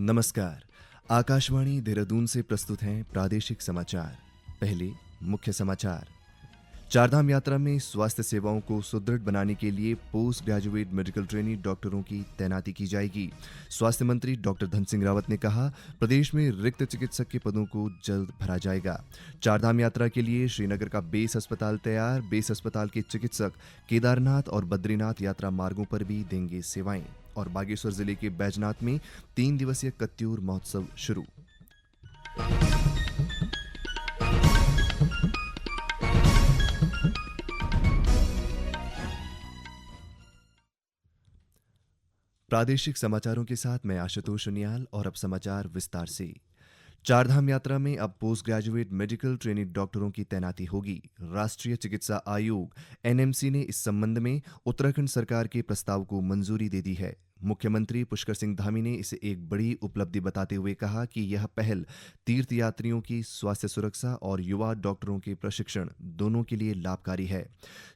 नमस्कार। आकाशवाणी देहरादून से प्रस्तुत हैं प्रादेशिक समाचार। पहले मुख्य समाचार। चारधाम यात्रा में स्वास्थ्य सेवाओं को सुदृढ़ बनाने के लिए पोस्ट ग्रेजुएट मेडिकल ट्रेनी डॉक्टरों की तैनाती की जाएगी। स्वास्थ्य मंत्री डॉक्टर धन सिंह रावत ने कहा, प्रदेश में रिक्त चिकित्सक के पदों को जल्द भरा जाएगा। चारधाम यात्रा के लिए श्रीनगर का बेस अस्पताल तैयार। बेस अस्पताल के चिकित्सक केदारनाथ और बद्रीनाथ यात्रा मार्गों पर भी देंगे सेवाएं। और बागेश्वर जिले के बैजनाथ में 3 दिवसीय कत्यूर महोत्सव शुरू। प्रादेशिक समाचारों के साथ मैं आशुतोष उनियाल और अब समाचार विस्तार से। चारधाम यात्रा में अब पोस्ट ग्रेजुएट मेडिकल ट्रेनिंग डॉक्टरों की तैनाती होगी। राष्ट्रीय चिकित्सा आयोग एनएमसी ने इस संबंध में उत्तराखंड सरकार के प्रस्ताव को मंजूरी दे दी है। मुख्यमंत्री पुष्कर सिंह धामी ने इसे एक बड़ी उपलब्धि बताते हुए कहा कि यह पहल तीर्थयात्रियों की स्वास्थ्य सुरक्षा और युवा डॉक्टरों के प्रशिक्षण दोनों के लिए लाभकारी है।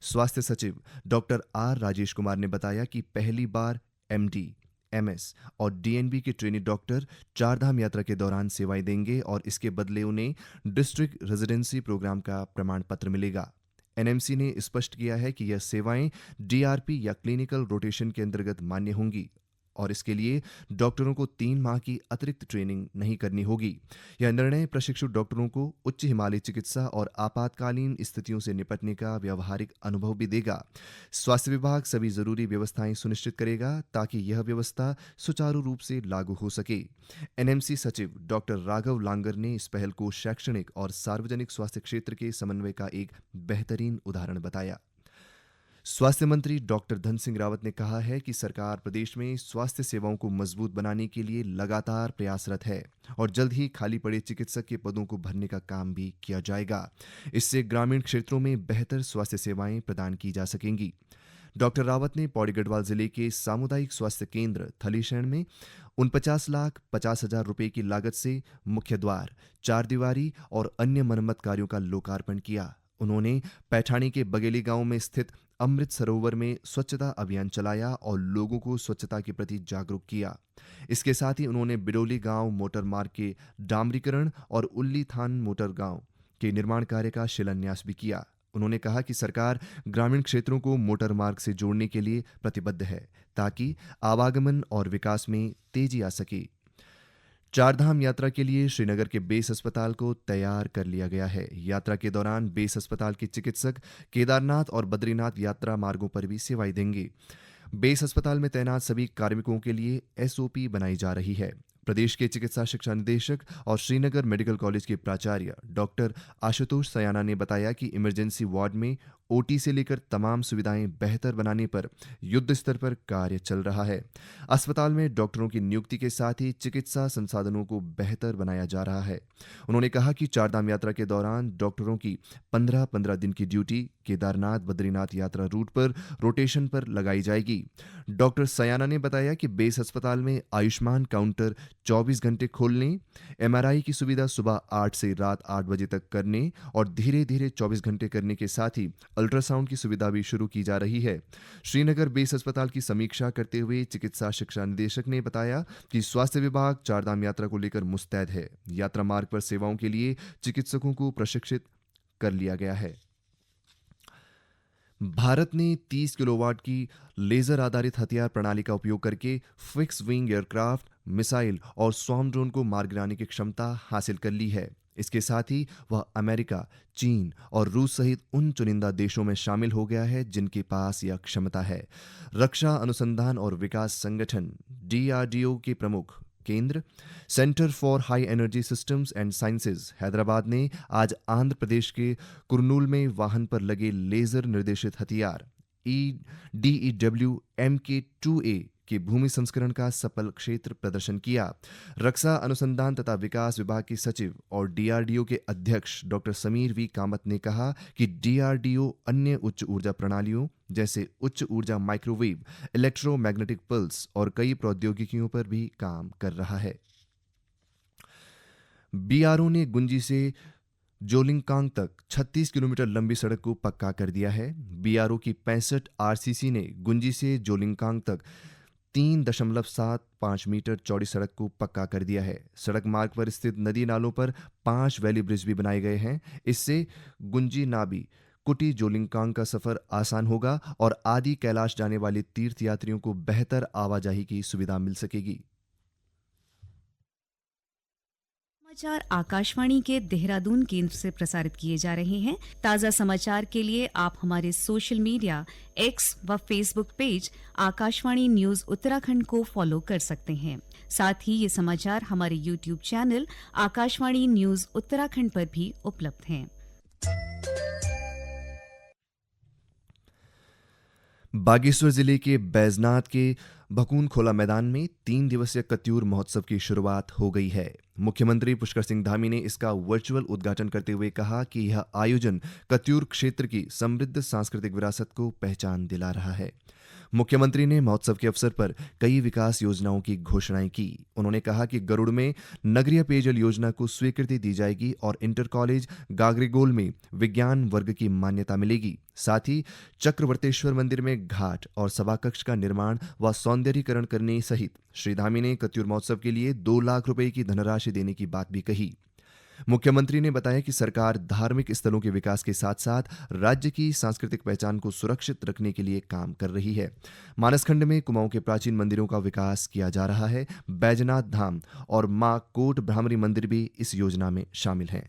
स्वास्थ्य सचिव डॉक्टर आर राजेश कुमार ने बताया कि पहली बार एमडी, एमएस और डीएनबी के ट्रेनी डॉक्टर चारधाम यात्रा के दौरान सेवाएं देंगे और इसके बदले उन्हें डिस्ट्रिक्ट रेजिडेंसी प्रोग्राम का प्रमाण पत्र मिलेगा। एनएमसी ने स्पष्ट किया है कि यह सेवाएं डीआरपी या क्लिनिकल रोटेशन के अंतर्गत मान्य होंगी और इसके लिए डॉक्टरों को 3 माह की अतिरिक्त ट्रेनिंग नहीं करनी होगी। यह निर्णय प्रशिक्षु डॉक्टरों को उच्च हिमालय चिकित्सा और आपातकालीन स्थितियों से निपटने का व्यावहारिक अनुभव भी देगा। स्वास्थ्य विभाग सभी जरूरी व्यवस्थाएं सुनिश्चित करेगा ताकि यह व्यवस्था सुचारू रूप से लागू हो सके। एनएमसी सचिव डॉक्टर राघव लांगर ने इस पहल को शैक्षणिक और सार्वजनिक स्वास्थ्य क्षेत्र के समन्वय का एक बेहतरीन उदाहरण बताया। स्वास्थ्य मंत्री डॉक्टर धन सिंह रावत ने कहा है कि सरकार प्रदेश में स्वास्थ्य सेवाओं को मजबूत बनाने के लिए लगातार प्रयासरत है और जल्द ही खाली पड़े चिकित्सक के पदों को भरने का काम भी किया जाएगा। इससे ग्रामीण क्षेत्रों में बेहतर स्वास्थ्य सेवाएं प्रदान की जा सकेंगी। डॉक्टर रावत ने पौड़ी गढ़वाल जिले के सामुदायिक स्वास्थ्य केंद्र थलीशरण में 49,50,000 रुपए की लागत से मुख्य द्वार, चारदीवारी और अन्य मरम्मत कार्यों का लोकार्पण किया। उन्होंने पैठाणी के बगेली गांव में स्थित अमृत सरोवर में स्वच्छता अभियान चलाया और लोगों को स्वच्छता के प्रति जागरूक किया। इसके साथ ही उन्होंने बिडोली गांव मोटर मार्ग के डामरीकरण और उल्ली थान मोटर गांव के निर्माण कार्य का शिलान्यास भी किया। उन्होंने कहा कि सरकार ग्रामीण क्षेत्रों को मोटर मार्ग से जोड़ने के लिए प्रतिबद्ध है ताकि आवागमन और विकास में तेजी आ सके। चारधाम यात्रा के लिए श्रीनगर के बेस अस्पताल को तैयार कर लिया गया है। यात्रा के दौरान बेस अस्पताल के चिकित्सक केदारनाथ और बद्रीनाथ यात्रा मार्गों पर भी सेवाएं देंगे। बेस अस्पताल में तैनात सभी कार्मिकों के लिए एसओपी बनाई जा रही है। प्रदेश के चिकित्सा शिक्षा निदेशक और श्रीनगर मेडिकल कॉलेज के प्राचार्य डॉक्टर आशुतोष सयाना ने बताया कि इमरजेंसी वार्ड में ओटी से लेकर तमाम सुविधाएं बेहतर बनाने पर युद्ध स्तर पर कार्य चल रहा है। अस्पताल में डॉक्टरों की नियुक्ति के साथ ही चिकित्सा संसाधनों को बेहतर बनाया जा रहा है। उन्होंने कहा कि चारधाम यात्रा के दौरान डॉक्टरों की 15-15 दिन की ड्यूटी केदारनाथ बद्रीनाथ यात्रा रूट पर रोटेशन पर लगाई जाएगी। डॉक्टर सयाना ने बताया कि बेस अस्पताल में आयुष्मान काउंटर 24 घंटे खोलने, एमआरआई की सुविधा सुबह 8 से रात 8 बजे तक करने और धीरे धीरे 24 घंटे करने के साथ ही अल्ट्रासाउंड की सुविधा भी शुरू की जा रही है। श्रीनगर बेस अस्पताल की समीक्षा करते हुए चिकित्सा शिक्षा निदेशक ने बताया कि स्वास्थ्य विभाग चारधाम यात्रा को लेकर मुस्तैद है। यात्रा मार्ग पर सेवाओं के लिए चिकित्सकों को प्रशिक्षित कर लिया गया है। भारत ने 30 किलोवाट की लेजर आधारित हथियार प्रणाली का उपयोग करके फिक्स विंग एयरक्राफ्ट, मिसाइल और स्वॉर्म ड्रोन को मार गिराने की क्षमता हासिल कर ली है। इसके साथ ही वह अमेरिका, चीन और रूस सहित उन चुनिंदा देशों में शामिल हो गया है जिनके पास यह क्षमता है। रक्षा अनुसंधान और विकास संगठन डीआरडीओ के प्रमुख केंद्र centre for high energy systems and sciences Hyderabad ने आज आंध्र प्रदेश के कुर्नूल में वाहन पर लगे लेजर निर्देशित हथियार DEW MK2A के भूमि संस्करण का सफल क्षेत्र प्रदर्शन किया। रक्षा अनुसंधान तथा विकास विभाग के सचिव और डीआरडीओ के अध्यक्ष डॉक्टर समीर वी कामत ने कहा कि डीआरडीओ अन्य उच्च ऊर्जा प्रणालियों जैसे उच्च ऊर्जा माइक्रोवेव, इलेक्ट्रोमैग्नेटिक पल्स और कई प्रौद्योगिकियों पर भी काम कर रहा है। बीआरओ ने गुंजी से जोलिंगकांग तक 36 किलोमीटर लंबी सड़क को पक्का कर दिया है। बीआरओ की 65 आरसीसी ने गुंजी से जोलिंगकांग तक 3.75 मीटर चौड़ी सड़क को पक्का कर दिया है। सड़क मार्ग पर स्थित नदी नालों पर 5 वैली ब्रिज भी बनाए गए हैं। इससे गुंजी नाबी कुटी जोलिंगकांग का सफर आसान होगा और आदि कैलाश जाने वाले तीर्थयात्रियों को बेहतर आवाजाही की सुविधा मिल सकेगी। समाचार आकाशवाणी के देहरादून केंद्र से प्रसारित किए जा रहे हैं। ताज़ा समाचार के लिए आप हमारे सोशल मीडिया एक्स व Facebook page Akashvani news Uttarakhand को फॉलो कर सकते हैं। साथ ही ये समाचार हमारे YouTube channel Akashvani news Uttarakhand पर भी उपलब्ध हैं। बागेश्वर जिले के बैजनाथ के भकून खोला मैदान में 3 दिवसीय कत्यूर महोत्सव की शुरुआत हो गई है। मुख्यमंत्री पुष्कर सिंह धामी ने इसका वर्चुअल उद्घाटन करते हुए कहा कि यह आयोजन कत्यूर क्षेत्र की समृद्ध सांस्कृतिक विरासत को पहचान दिला रहा है। मुख्यमंत्री ने महोत्सव के अवसर पर कई विकास योजनाओं की घोषणाएं की। उन्होंने कहा कि गरुड़ में नगरीय पेयजल योजना को स्वीकृति दी जाएगी और इंटर कॉलेज गागरीगोल में विज्ञान वर्ग की मान्यता मिलेगी। साथ ही चक्रवर्तेश्वर मंदिर में घाट और सभाकक्ष का निर्माण व सौंदर्यीकरण करने सहित श्री धामी ने कत्यूर महोत्सव के लिए 2 लाख रुपए की धनराशि देने की बात भी कही। मुख्यमंत्री ने बताया कि सरकार धार्मिक स्थलों के विकास के साथ साथ राज्य की सांस्कृतिक पहचान को सुरक्षित रखने के लिए काम कर रही है। मानसखंड में कुमाऊं के प्राचीन मंदिरों का विकास किया जा रहा है। बैजनाथ धाम और मां कोट भ्रामरी मंदिर भी इस योजना में शामिल हैं।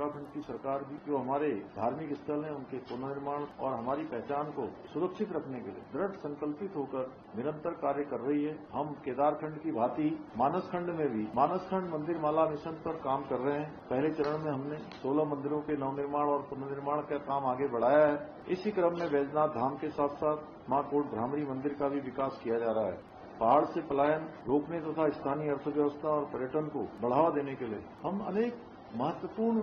उत्तराखंड की सरकार भी जो हमारे धार्मिक स्थल हैं उनके पुनर्निर्माण और हमारी पहचान को सुरक्षित रखने के लिए दृढ़ संकल्पित होकर निरंतर कार्य कर रही है। हम केदारखंड की भांति मानसखंड में भी मानसखंड मंदिर माला मिशन पर काम कर रहे हैं। पहले चरण में हमने 16 मंदिरों के नवनिर्माण और पुनर्निर्माण का काम आगे बढ़ाया है। इसी क्रम में बैजनाथ धाम के साथ साथ मां कोट भ्रामरी मंदिर का भी विकास किया जा रहा है। पहाड़ से पलायन रोकने तथा स्थानीय अर्थव्यवस्था और पर्यटन को बढ़ावा देने के लिए हम अनेक महत्वपूर्ण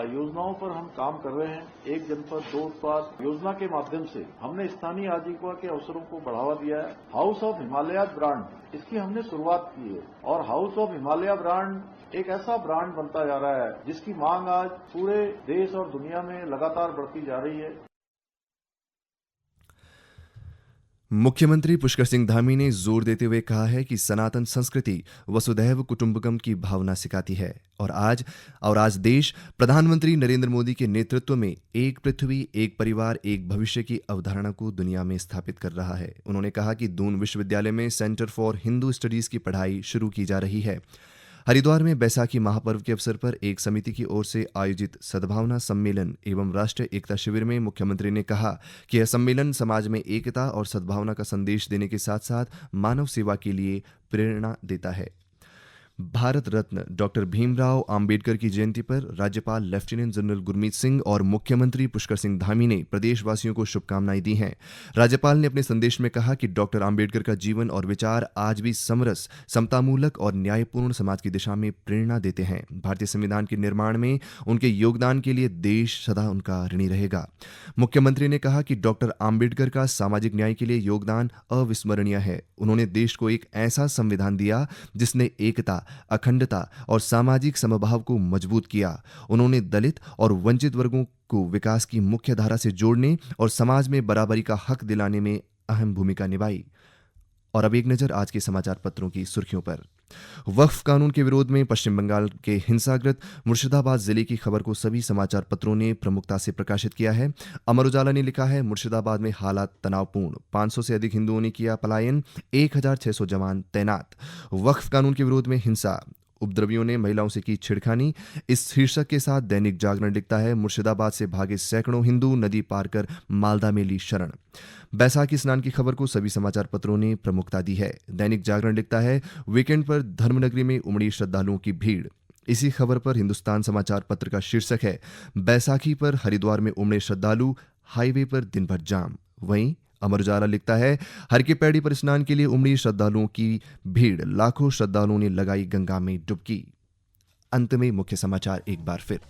योजनाओं पर हम काम कर रहे हैं। एक जनपद 2 उत्पाद योजना के माध्यम से हमने स्थानीय आजीविका के अवसरों को बढ़ावा दिया है। हाउस ऑफ हिमालय ब्रांड इसकी हमने शुरुआत की है और हाउस ऑफ हिमालय ब्रांड एक ऐसा ब्रांड बनता जा रहा है जिसकी मांग आज पूरे देश और दुनिया में लगातार बढ़ती जा रही है। मुख्यमंत्री पुष्कर सिंह धामी ने जोर देते हुए कहा है कि सनातन संस्कृति वसुधैव कुटुंबकम की भावना सिखाती है और आज देश प्रधानमंत्री नरेंद्र मोदी के नेतृत्व में एक पृथ्वी एक परिवार एक भविष्य की अवधारणा को दुनिया में स्थापित कर रहा है। उन्होंने कहा कि दून विश्वविद्यालय में सेंटर फॉर हिंदू स्टडीज की पढ़ाई शुरू की जा रही है। हरिद्वार में बैसाखी महापर्व के अवसर पर एक समिति की ओर से आयोजित सद्भावना सम्मेलन एवं राष्ट्रीय एकता शिविर में मुख्यमंत्री ने कहा कि यह सम्मेलन समाज में एकता और सद्भावना का संदेश देने के साथ साथ मानव सेवा के लिए प्रेरणा देता है। भारत रत्न डॉक्टर भीमराव अंबेडकर की जयंती पर राज्यपाल लेफ्टिनेंट जनरल गुरमीत सिंह और मुख्यमंत्री पुष्कर सिंह धामी ने प्रदेशवासियों को शुभकामनाएं दी हैं। राज्यपाल ने अपने संदेश में कहा कि डॉक्टर अंबेडकर का जीवन और विचार आज भी समरस, समतामूलक और न्यायपूर्ण समाज की दिशा में प्रेरणा देते हैं। भारतीय संविधान के निर्माण में उनके योगदान के लिए देश सदा उनका ऋणी रहेगा। मुख्यमंत्री ने कहा कि डॉक्टर अंबेडकर का सामाजिक न्याय के लिए योगदान अविस्मरणीय है। उन्होंने देश को एक ऐसा संविधान दिया जिसने एकता, अखंडता और सामाजिक समभाव को मजबूत किया। उन्होंने दलित और वंचित वर्गों को विकास की मुख्य धारा से जोड़ने और समाज में बराबरी का हक दिलाने में अहम भूमिका निभाई। और अब एक नजर आज के समाचार पत्रों की सुर्खियों पर। वक्फ कानून के विरोध में पश्चिम बंगाल के हिंसाग्रस्त मुर्शिदाबाद जिले की खबर को सभी समाचार पत्रों ने प्रमुखता से प्रकाशित किया है। अमर उजाला ने लिखा है, मुर्शिदाबाद में हालात तनावपूर्ण, 500 से अधिक हिंदुओं ने किया पलायन, 1600 जवान तैनात। वक्फ कानून के विरोध में हिंसा, उपद्रवियों ने महिलाओं से की छेड़खानी। इस शीर्षक के साथ दैनिक जागरण लिखता है, मुर्शिदाबाद से भागे सैकड़ों हिंदू, नदी पार कर मालदा में ली शरण। बैसाखी स्नान की खबर को सभी समाचार पत्रों ने प्रमुखता दी है। दैनिक जागरण लिखता है, वीकेंड पर धर्मनगरी में उमड़ी श्रद्धालुओं की भीड़। इसी खबर पर हिंदुस्तान समाचार पत्र का शीर्षक है, बैसाखी पर हरिद्वार में उमड़े श्रद्धालु, हाईवे पर दिन भर जाम। वहीं अमर उजाला लिखता है, हर की पैड़ी पर स्नान के लिए उमड़ी श्रद्धालुओं की भीड़, लाखों श्रद्धालुओं ने लगाई गंगा में डुबकी। अंत में मुख्य समाचार एक बार फिर।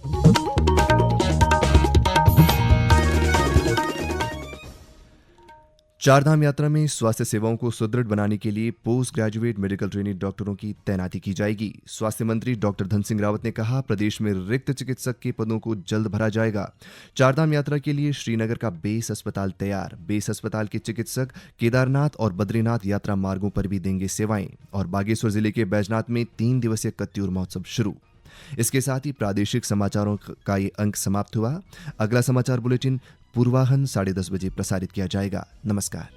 चारधाम यात्रा में स्वास्थ्य सेवाओं को सुदृढ़ बनाने के लिए पोस्ट ग्रेजुएट मेडिकल ट्रेनिंग डॉक्टरों की तैनाती की जाएगी। स्वास्थ्य मंत्री डॉक्टर धन सिंह रावत ने कहा, प्रदेश में रिक्त चिकित्सक के पदों को जल्द भरा जाएगा। चारधाम यात्रा के लिए श्रीनगर का बेस अस्पताल तैयार। बेस अस्पताल के चिकित्सक केदारनाथ और बद्रीनाथ यात्रा मार्गों पर भी देंगे सेवाएं। और बागेश्वर जिले के बैजनाथ में 3 दिवसीय कत्यूर महोत्सव शुरू। इसके साथ ही प्रादेशिक समाचारों का ये अंक समाप्त हुआ। अगला समाचार बुलेटिन पूर्वाहन 10:30 बजे प्रसारित किया जाएगा। नमस्कार।